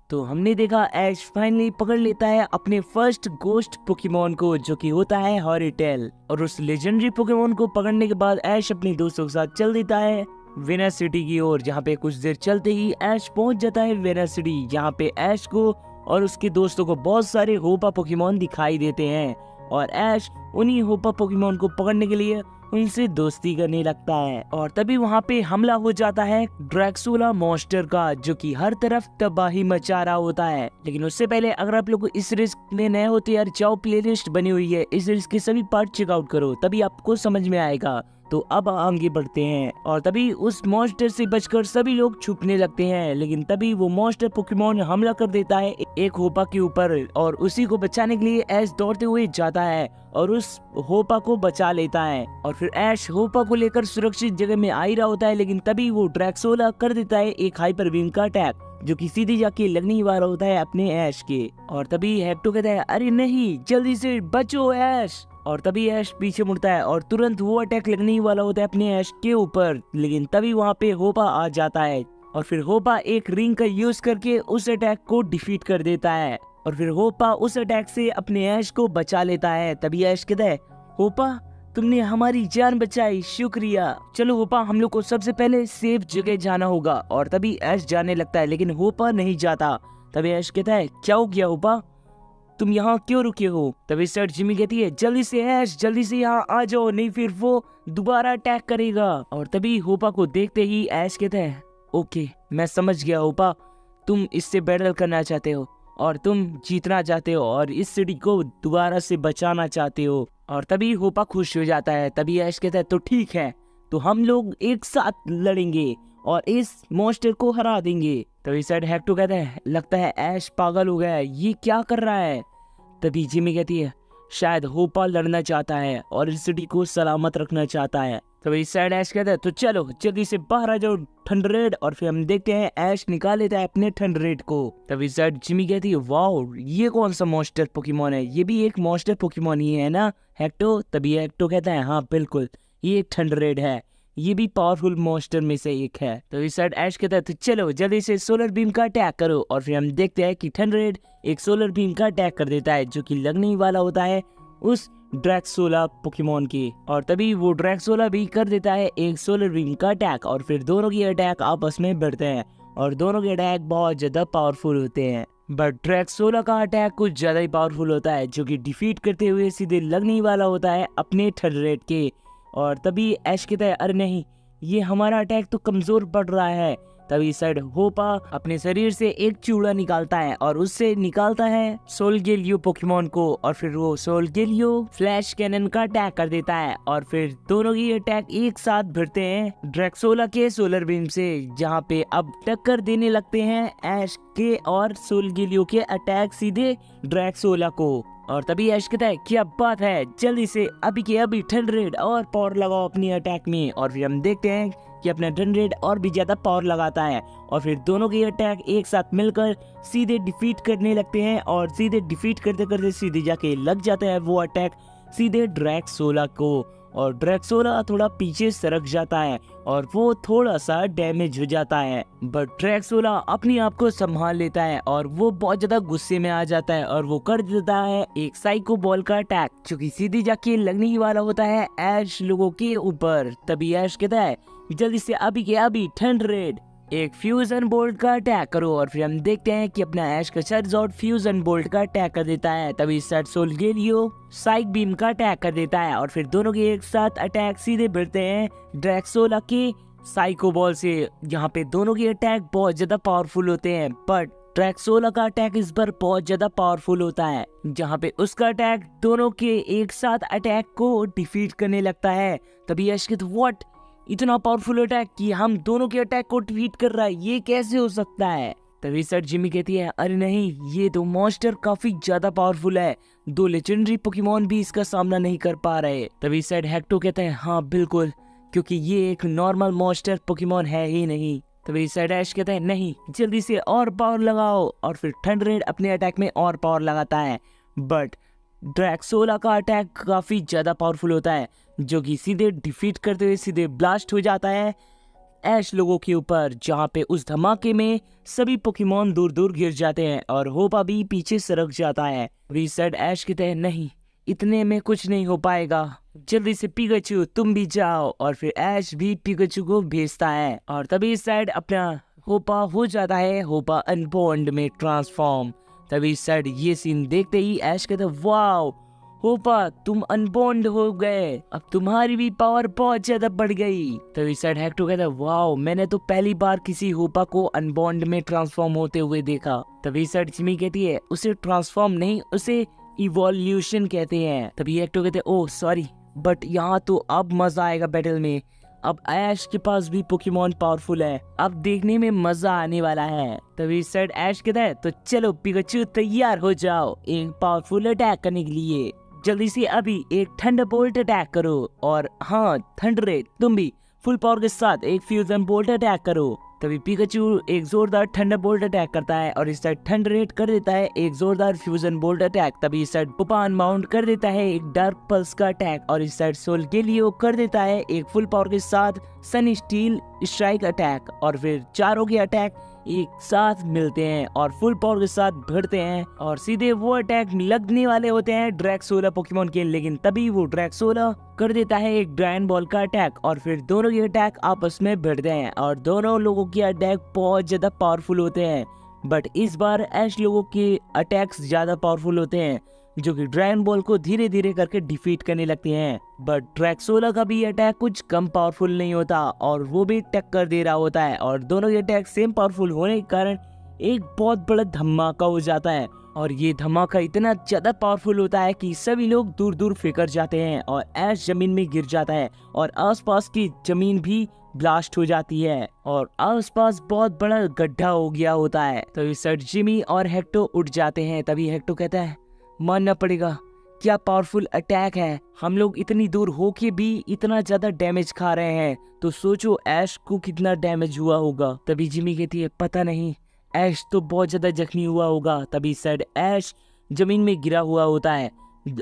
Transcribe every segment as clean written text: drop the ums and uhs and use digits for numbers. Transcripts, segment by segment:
तो हमने देखा ऐश फाइनली पकड़ लेता है अपने फर्स्ट गोस्ट पोकेमोन को, जो कि होता है हॉरिटेल। और उस लेजेंडरी पोकेमोन को पकड़ने के बाद ऐश अपने दोस्तों के साथ चल देता है वेनस सिटी की ओर, जहाँ पे कुछ देर चलते ही ऐश पहुंच जाता है वेनस सिटी, जहाँ पे ऐश को और उसके दोस्तों को बहुत सारे होपा पोकेमोन दिखाई देते हैं। और ऐश उन्हीं होपा पोकेमोन को पकड़ने के लिए उनसे दोस्ती करने लगता है। और तभी वहाँ पे हमला हो जाता है ड्रैक्सोला मॉन्स्टर का, जो कि हर तरफ तबाही मचा रहा होता है। लेकिन उससे पहले अगर आप लोग इस रिस्क में नए होते यार, जाओ प्लेलिस्ट बनी हुई है, इस रिस्क के सभी पार्ट चेकआउट करो, तभी आपको समझ में आएगा। तो अब आगे बढ़ते हैं और तभी उस मॉन्स्टर से बचकर सभी लोग छुपने लगते हैं। लेकिन तभी वो मॉन्स्टर पोकेमोन हमला कर देता है एक होपा के ऊपर, और उसी को बचाने के लिए ऐश दौड़ते हुए जाता है और उस होपा को बचा लेता है। और फिर ऐश होपा को लेकर सुरक्षित जगह में आ ही रहा होता है, लेकिन तभी वो ड्रैक्सोला कर देता है एक हाइपर बीम का अटैक, जो कि सीधे जाके लगने ही वाला होता है अपने ऐश के। और तभी हेक्टो कहता है अरे नहीं, जल्दी से बचो ऐश। और तभी ऐश पीछे मुड़ता है और तुरंत वो अटैक लगने ही वाला होता है अपने ऐश के ऊपर। लेकिन तभी वहाँ पे होपा आ जाता है और फिर होपा एक रिंग का यूज करके उस अटैक को डिफीट कर देता है। और फिर होपा उस अटैक से अपने ऐश को बचा लेता है। तभी ऐश कहता है होपा तुमने हमारी जान बचाई, शुक्रिया। चलो होपा, हम लोग को सबसे पहले सेफ जगह जाना होगा। और तभी ऐश जाने लगता है, लेकिन होपा नहीं जाता। तभी ऐश कहता है क्या हो गया होपा, तुम यहाँ क्यों रुके हो? तभी सर जिमी कहती है जल्दी से ऐश, जल्दी से यहाँ आ जाओ, नहीं फिर वो दोबारा अटैक करेगा। और तभी होपा को देखते ही ऐश कहता है ओके मैं समझ गया होपा, तुम इससे बैटल करना चाहते हो और तुम जीतना चाहते हो और इस सिटी को दोबारा से बचाना चाहते हो। और तभी होपा खुश हो जाता है। तभी ऐश कहता है तो ठीक है, तो हम लोग एक साथ लड़ेंगे और इस मॉन्स्टर को हरा देंगे। तभी सर हेक्टो कहता है लगता है ऐश पागल हो गया है, ये क्या कर रहा है? तभी जिमी कहती है शायद होपा लड़ना चाहता है और इस सिटी को सलामत रखना चाहता है। तभी सैड ऐश कहता है तो चलो जल्दी से बाहर आ जाओ थंडरेड। और फिर हम देखते हैं ऐश निकाल लेता है अपने थंडरेड को। तभी सैड जिमी कहती है वाओ ये कौन सा मॉन्स्टर पोकेमोन है, ये भी एक मॉन्स्टर पोकेमोन ही है ना हेक्टो? तभी हेक्टो कहता है हाँ बिल्कुल, ये एक थंडरेड है, ये भी पावरफुल मॉन्स्टर में से एक है। तो इस साइड ऐश कहता है तो चलो जल्दी से सोलर बीम का अटैक करो। और फिर हम देखते हैं कि थंडरेड एक सोलर बीम का अटैक कर देता है, जो कि लगने ही वाला होता है उस ड्रैक्सोला पोकेमोन की। और तभी वो ड्रैक्सोला भी कर देता है एक सोलर बीम का अटैक। और फिर दोनों की अटैक आपस में बढ़ते हैं और दोनों के अटैक बहुत ज्यादा पावरफुल होते हैं। बट ड्रैक्सोला का अटैक कुछ ज्यादा ही पावरफुल होता है, जो कि डिफीट करते हुए सीधे लगने ही वाला होता है अपने थंडरेड के। और तभी ऐश कहता है अरे नहीं, ये हमारा अटैक तो कमजोर पड़ रहा है। तभी साइड होपा अपने शरीर से एक चूड़ा निकालता है और उससे निकालता है सोलगेलियो पोकेमोन को। और फिर वो सोलगेलियो फ्लैश कैनन का अटैक कर देता है और फिर दोनों की अटैक एक साथ भिड़ते हैं ड्रैक्सोला के सोलर बीम से, जहाँ पे अब टक्कर देने लगते हैं ऐश के और सोलगेलियो के अटैक सीधे ड्रैक्सोला को। और तभी ऐश कहता है क्या बात है, जल्दी से अभी के अभी थंडरेड और पावर लगाओ अपनी अटैक में। और फिर हम देखते हैं कि अपना थंडरेड और भी ज्यादा पावर लगाता है और फिर दोनों के अटैक एक साथ मिलकर सीधे डिफीट करने लगते हैं। और सीधे डिफीट करते करते सीधे जाके लग जाता है वो अटैक सीधे ड्रैक्सोला को। और ड्रैक्सोला थोड़ा पीछे सरक जाता है और वो थोड़ा सा डैमेज हो जाता है। बट ड्रैक्सोला अपने आप को संभाल लेता है और वो बहुत ज्यादा गुस्से में आ जाता है और वो कर देता है एक साइको बॉल का अटैक, जो कि सीधी जाके लगने ही वाला होता है ऐश लोगों के ऊपर। तभी ऐश कहता है जल्दी से अभी के अभी थंडरेड एक फ्यूजन बोल्ट का अटैक करो। और फिर हम देखते हैं कि अपना ऐश का चार्जर फ्यूजन बोल्ट का अटैक कर देता है। तभी सोलगेलियो साइक बीम का अटैक कर देता है और फिर दोनों के एक साथ अटैक सीधे भिड़ते हैं ड्रैक्सोला के साइको बॉल से, जहाँ पे दोनों के अटैक बहुत ज्यादा पावरफुल होते हैं। बट ड्रैक्सोला का अटैक इस बार बहुत ज्यादा पावरफुल होता है, जहाँ पे उसका अटैक दोनों के एक साथ अटैक को डिफीट करने लगता है। तभी ऐश कहता है व्हाट, इतना पावरफुल अटैक कि हम दोनों के अटैक को डिफीट कर रहा है, ये कैसे हो सकता है? तभी सर जिमी कहती है अरे नहीं, ये तो मॉन्स्टर काफी ज्यादा पावरफुल है, दो लेजेंडरी पोकेमोन भी इसका सामना नहीं कर पा रहे। तभी सर हेक्टो कहता है हाँ बिल्कुल, क्योंकि ये एक नॉर्मल मॉन्स्टर पोकेमोन है ही नहीं। तभी सर ऐश कहता है नहीं, जल्दी से और पावर लगाओ। और फिर थंडरेड अपने अटैक में और पावर लगाता है। बट ड्रैक्सोला का अटैक काफी ज्यादा पावरफुल होता है, जो कि सीधे डिफीट करते हुए सीधे ब्लास्ट हो जाता है ऐश लोगों के ऊपर, जहाँ पे उस धमाके में सभी पोकेमॉन दूर दूर गिर जाते हैं और होपा भी पीछे सरक जाता है। तभी सैड ऐश कहते हैं नहीं, इतने में कुछ नहीं हो पाएगा, जल्दी से पिकाचू तुम भी जाओ। और फिर ऐश भी पिकाचू को भेजता है और तभी सैड अपना होपा हो जाता है होपा अनबॉन्ड में ट्रांसफॉर्म। तभी सैड ये सीन देखते ही ऐश कहता है वाओ होपा तुम अनबॉन्ड हो गए, अब तुम्हारी भी पावर बहुत ज्यादा बढ़ गई। तभी सैड हेक्टो कहता है वाओ मैंने तो पहली बार किसी होपा को अनबॉन्ड में ट्रांसफॉर्म होते हुए देखा। तभी सैड जिमी कहती है उसे ट्रांसफॉर्म नहीं उसे इवोल्यूशन कहते हैं। तभी हेक्टो कहते हैं ओह सॉरी, बट यहाँ तो अब मजा आएगा बैटल में, अब ऐश के पास भी पोकेमॉन पावरफुल है, अब देखने में मजा आने वाला है। तभी सैड ऐश कहता है तो चलो पिकाचू तैयार हो जाओ एक पावरफुल अटैक करने के लिए, जल्दी से अभी एक थंडरबोल्ट अटैक करो। और हाँ थंडरेट तुम भी फुल पावर के साथ एक फ्यूजन बोल्ट अटैक करो। तभी पिकाचू एक जोरदार थंडरबोल्ट अटैक करता है और इस साइड थंडरेट कर देता है एक जोरदार फ्यूजन बोल्ट अटैक। तभी इस साइड पुपान माउंट कर देता है एक डार्क पल्स का अटैक और इस साइड सोलगेलियो कर देता है एक फुल पावर के साथ सन स्टील स्ट्राइक अटैक। और फिर चारों के अटैक एक साथ मिलते हैं और फुल पावर के साथ भिड़ते हैं और सीधे वो अटैक लगने वाले होते हैं ड्रैक्सोला पोकेमॉन के, लेकिन तभी वो ड्रैक्सोला कर देता है एक ड्रैगन बॉल का अटैक और फिर दोनों के अटैक आपस में भिड़ते हैं और दोनों लोगों के अटैक बहुत ज्यादा पावरफुल होते हैं। बट इस बार ऐश लोगों के अटैक्स ज्यादा पावरफुल होते हैं जो कि ड्रैगन बॉल को धीरे धीरे करके डिफीट करने लगते हैं। बट ड्रैक्सोला का भी अटैक कुछ कम पावरफुल नहीं होता और वो भी टक्कर दे रहा होता है और दोनों के अटैक सेम पावरफुल होने के कारण एक बहुत बड़ा धमाका हो जाता है और ये धमाका इतना ज्यादा पावरफुल होता है कि सभी लोग दूर दूर फेंकर जाते हैं और ऐश जमीन में गिर जाता है और आसपास की जमीन भी ब्लास्ट हो जाती है और आसपास बहुत बड़ा गड्ढा हो गया होता है। तो इस साइड जिमी और हेक्टो उठ जाते हैं। तभी हेक्टो कहता है मानना पड़ेगा क्या पावरफुल अटैक है, हम लोग इतनी दूर होके भी इतना ज्यादा डैमेज खा रहे हैं, तो सोचो ऐश को कितना डैमेज हुआ होगा। तभी जिमी कहती है पता नहीं, ऐश तो बहुत ज्यादा जख्मी हुआ होगा। तभी सैड ऐश जमीन में गिरा हुआ होता है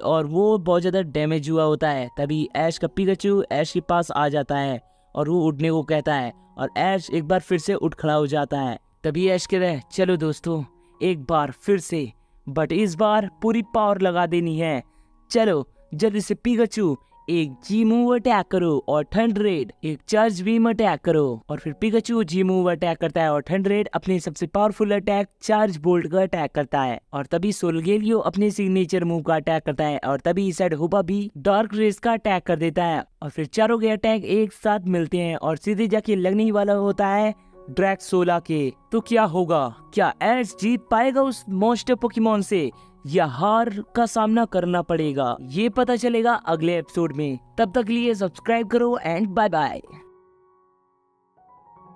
और वो बहुत ज्यादा डैमेज हुआ होता है। तभी ऐश का पिकाचू ऐश के पास आ जाता है और वो उठने को कहता है और ऐश एक बार फिर से उठ खड़ा हो जाता है। तभी ऐश कहता है चलो दोस्तों एक बार फिर से, बट इस बार पूरी पावर लगा देनी है, चलो जल्दी से पिकाचू एक जी मूव अटैक करो और थंडरेट एक चार्ज बीम अटैक करो। और फिर पिकाचू जी मूव अटैक करता है और थंडरेट अपने सबसे पावरफुल अटैक चार्ज बोल्ट का अटैक करता है और तभी सोलगेलियो अपने सिग्नेचर मूव का अटैक करता है और तभी इस साइड होपा भी डार्क रेस का अटैक कर देता है और फिर चारों के अटैक एक साथ मिलते हैं और सीधे जाके लगने वाला होता है ड्रैक्सोला के। तो क्या होगा, क्या ऐश जीत पाएगा उस मॉन्स्टर पोकेमॉन से या हार का सामना करना पड़ेगा, ये पता चलेगा अगले एपिसोड में। तब तक लिए सब्सक्राइब करो एंड बाय बाय।